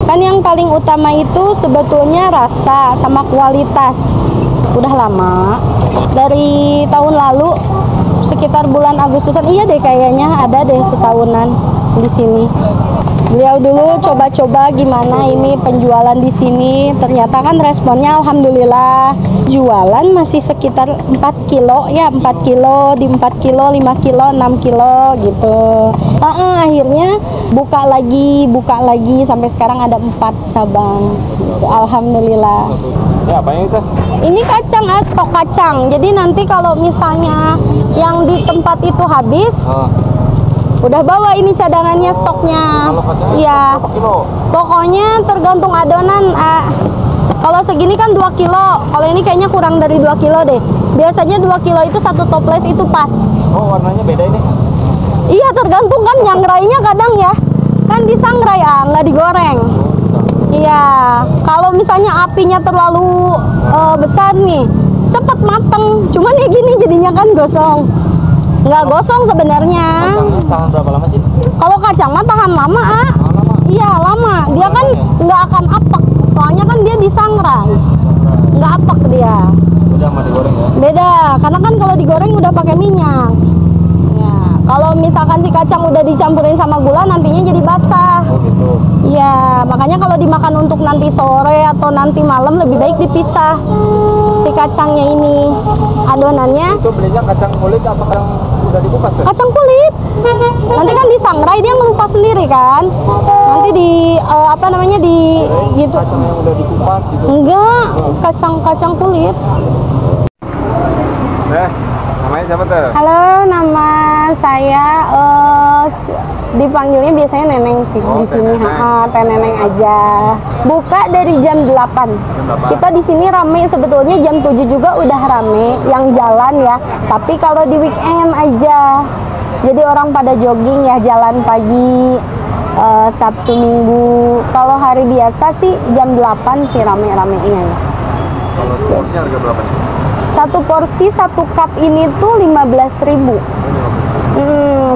Kan yang paling utama itu sebetulnya rasa sama kualitas. Udah lama, dari tahun lalu sekitar bulan Agustusan, iya deh kayaknya ada deh setahunan di sini. Beliau dulu coba-coba gimana ini penjualan di sini, ternyata kan responnya alhamdulillah. Jualan masih sekitar 4 kilo ya, 4 kilo, di 4 kilo, 5 kilo, 6 kilo gitu. Akhirnya buka lagi sampai sekarang ada 4 cabang. Alhamdulillah. Ini apanya itu? Ini kacang, stok kacang. Jadi nanti kalau misalnya yang di tempat itu habis, udah bawa ini cadangannya, stoknya. Iya. Pokoknya tergantung adonan. Kalau segini kan 2 kilo. Kalau ini kayaknya kurang dari 2 kilo deh. Biasanya 2 kilo itu satu toples itu pas. Oh, warnanya beda ini? Iya, tergantung kan, nyangrainya kadang ya. Kan disangrai, nggak digoreng. Iya, kalau misalnya apinya terlalu besar nih, cepet mateng. Cuman ya gini jadinya kan gosong. Nggak gosong sebenarnya. Kacangnya tahan berapa lama sih? Kalau kacang mah tahan lama, Lama? Iya lama. Dia kan nggak akan apek. Soalnya kan dia disangrai, nggak apek dia. Beda sama digoreng ya? Beda, karena kan kalau digoreng udah pakai minyak. Ya, kalau misalkan si kacang udah dicampurin sama gula, nantinya jadi basah. Oh gitu. Iya, makanya kalau dimakan untuk nanti sore atau nanti malam lebih baik dipisah si kacangnya ini. Adonannya Itu belinya kacang kulit apa yang udah dikupas tuh? kacang kulit. Nanti kan disangrai dia ngelupas sendiri kan. Nanti di gitu. Kacang yang udah dikupas gitu. Enggak, kacang kulit. Namanya siapa tuh? Halo, nama saya dipanggilnya biasanya Neneng sih di sini. Teh Neneng aja. Buka dari jam 8. Kita di sini rame, sebetulnya jam 7 juga udah rame yang jalan ya. Tapi kalau di weekend aja. Jadi orang pada jogging ya, jalan pagi, Sabtu Minggu. Kalau hari biasa sih jam 8 sih rame-ramenya ya. Kalau porsinya harga berapa nih? Satu porsi 1 cup ini tuh 15.000.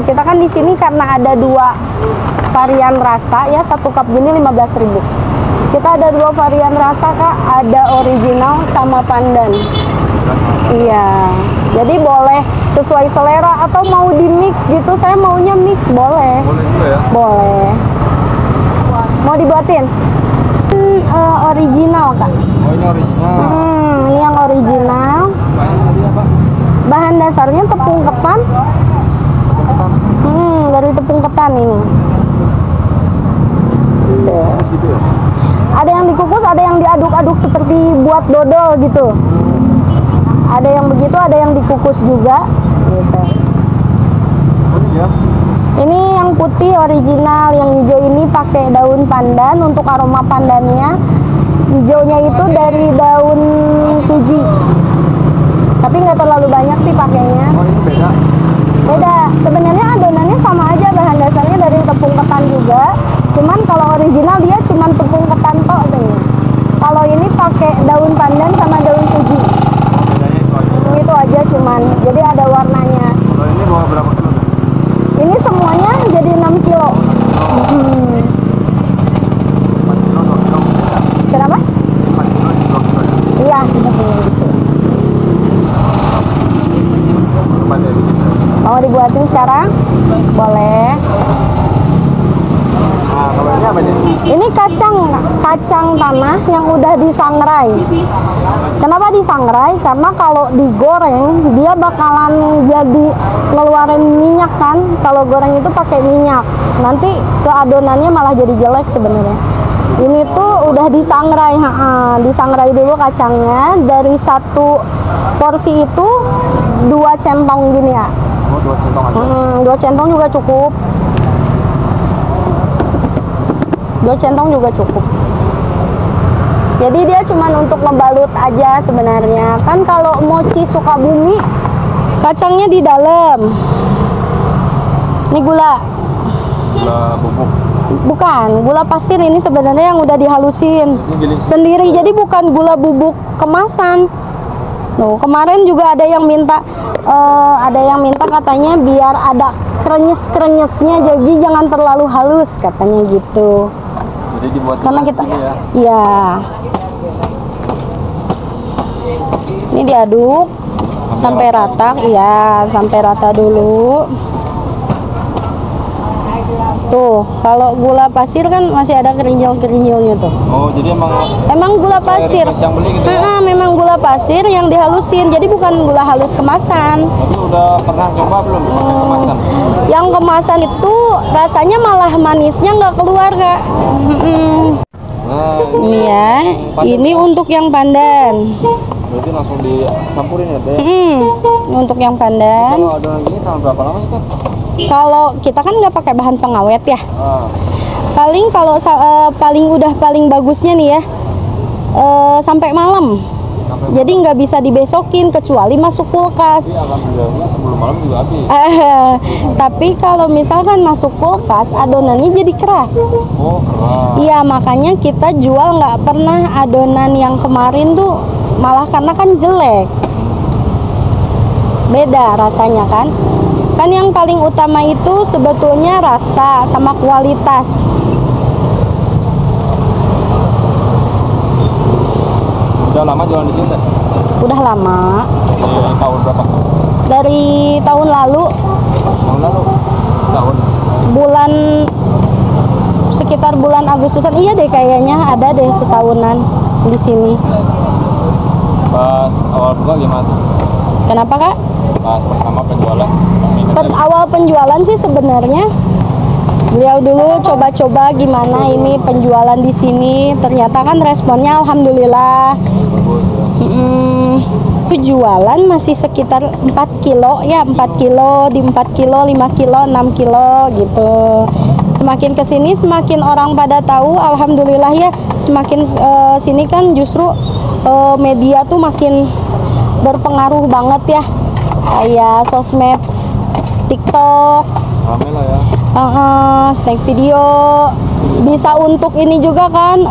Kita kan di sini karena ada 2 varian rasa ya, 1 cup gini 15.000. Kita ada 2 varian rasa Kak, ada original sama pandan. Iya, jadi boleh sesuai selera atau mau di mix gitu. Saya maunya mix, boleh. Boleh juga ya? Boleh. Mau dibuatin? Original Kak. Oh ini original. Ini yang original. Bahan tadi apa? Bahan dasarnya tepung ketan. Tepung ketan. Dari tepung ketan ini. Tuh. Di situ ya? Ada yang dikukus, ada yang diaduk-aduk seperti buat dodol gitu. Ada yang begitu, ada yang dikukus juga. Gitu. Oh ini ya? Ini yang putih original, yang hijau ini pakai daun pandan untuk aroma pandannya. Hijaunya itu dari daun suji. Tapi nggak terlalu banyak sih pakainya. Oh ini beda? Beda. Sebenarnya adonannya sama aja, bahan dasarnya dari tepung ketan juga. Cuman kalau original dia cuman tepung ketan tok deh. Kalau ini pakai daun pandan sama daun suji. Bedanya itu aja? Itu aja cuman. Jadi ada warnanya. Kalau ini bawa berapa kilo? Ini semuanya jadi 6 kilo. 4 kilo, 2 kilo beda? Kenapa? 4 kilo, 2 kilo ya? Iya, gitu. Berapa deh? Mau dibuatin sekarang? Boleh. Nah kalau ini apa nih? Ini kacang tanah yang udah disangrai. Kenapa disangrai? Karena kalau digoreng dia bakalan jadi ngeluarin minyak kan. Kalau goreng itu pakai minyak, nanti ke adonannya malah jadi jelek sebenarnya. Ini tuh udah disangrai, disangrai dulu kacangnya. Dari 1 porsi itu 2 centong gini ya. Oh 2 centong aja? 2 centong juga cukup. 2 centong juga cukup. Jadi dia cuma untuk ngebalut aja sebenarnya. Kan kalau mochi Sukabumi kacangnya di dalam. Ini gula. Gula bubuk? Bukan, gula pasir ini sebenarnya yang udah dihalusin sendiri. Jadi bukan gula bubuk kemasan. Loh, kemarin juga ada yang minta katanya biar ada krenyes-krenyesnya, jadi jangan terlalu halus katanya gitu. Jadi dibuat karena kita ini ya. iya. Ini diaduk sampai rata, iya, sampai rata dulu. Tuh, kalau gula pasir kan masih ada kerinjil-kerinjilnya tuh. Oh, jadi Emang gula pasir. yang beli gitu ya? Memang gula pasir yang dihalusin. Jadi bukan gula halus kemasan. Tapi udah pernah coba belum pakai kemasan? Yang kemasan itu rasanya malah manisnya nggak keluar, Kak. Nah, Ini ya. Ini untuk yang pandan. berarti langsung dicampurin ya, Teh? Untuk yang pandan. Kalau ada gini tahan berapa lama sih, Teh? Kalau kita kan nggak pakai bahan pengawet ya. Ah, Paling kalau paling bagusnya nih ya sampai malam. Jadi nggak bisa dibesokin kecuali masuk kulkas. jadi alhamdulillahnya sebelum malam juga habis. Tapi kalau misalkan masuk kulkas adonannya jadi keras. Oh, keras. Iya, makanya kita jual nggak pernah adonan yang kemarin tuh, malah karena kan jelek. Beda rasanya kan. Kan yang paling utama itu sebetulnya rasa sama kualitas. Udah lama jualan di sini, Teh? Udah lama. Dari tahun berapa? Dari tahun lalu, Tahun lalu? Tahun? sekitar bulan Agustusan, iya deh kayaknya ada deh setahunan di sini. Pas awal buka gimana tuh? Kenapa, Kak? Pas pertama penjualan? Awal penjualan sih sebenarnya beliau dulu coba-coba gimana ini penjualan di sini. Ternyata kan responnya alhamdulillah. Bagus ya. Itu jualan masih sekitar 4 kilo ya, 4 kilo, di 4 kilo, 5 kilo, 6 kilo gitu. Semakin kesini semakin orang pada tahu, alhamdulillah ya. Semakin sini kan justru media tuh makin berpengaruh banget ya, kayak sosmed, TikTok, Rame lah ya. snack video, bisa untuk ini juga kan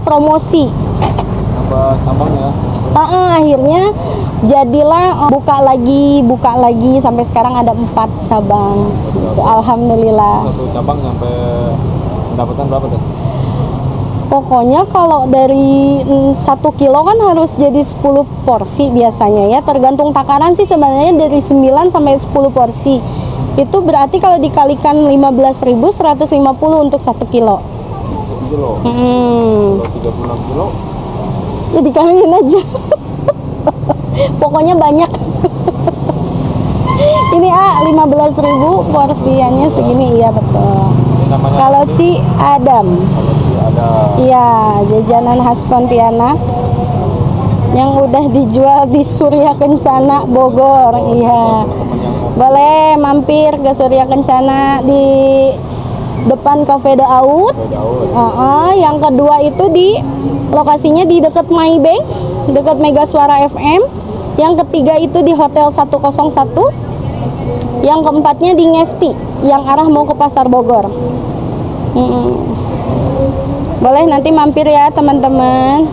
promosi. Nambah cabang ya. Akhirnya jadilah buka lagi sampai sekarang ada 4 cabang. Gitu, alhamdulillah. Satu cabang sampai pendapatan berapa, Teh? Pokoknya kalau dari 1 kilo kan harus jadi 10 porsi biasanya ya. Tergantung takaran sih sebenarnya dari 9 sampai 10 porsi. Itu berarti kalau dikalikan 15.000 150 untuk 1 kilo. 1 kilo. Hmm. Kalau 36 kilo, Ya dikaliin aja. Pokoknya banyak. Ini 15.000 porsiannya segini, iya betul. ini namanya Kalau apa, Teh? Ci Adam. Kalau Ci ada. Iya, jajanan khas Pontianak yang udah dijual di Surya Kencana Bogor. Iya. Teman-teman yang mau Boleh mampir ke Surya Kencana di depan Cafe Daud. daun. Yang kedua itu di lokasinya di dekat Maybank, dekat Mega Suara FM. Yang ketiga itu di Hotel 101. Yang keempatnya di Ngesti, yang arah mau ke Pasar Bogor. Boleh nanti mampir ya teman-teman.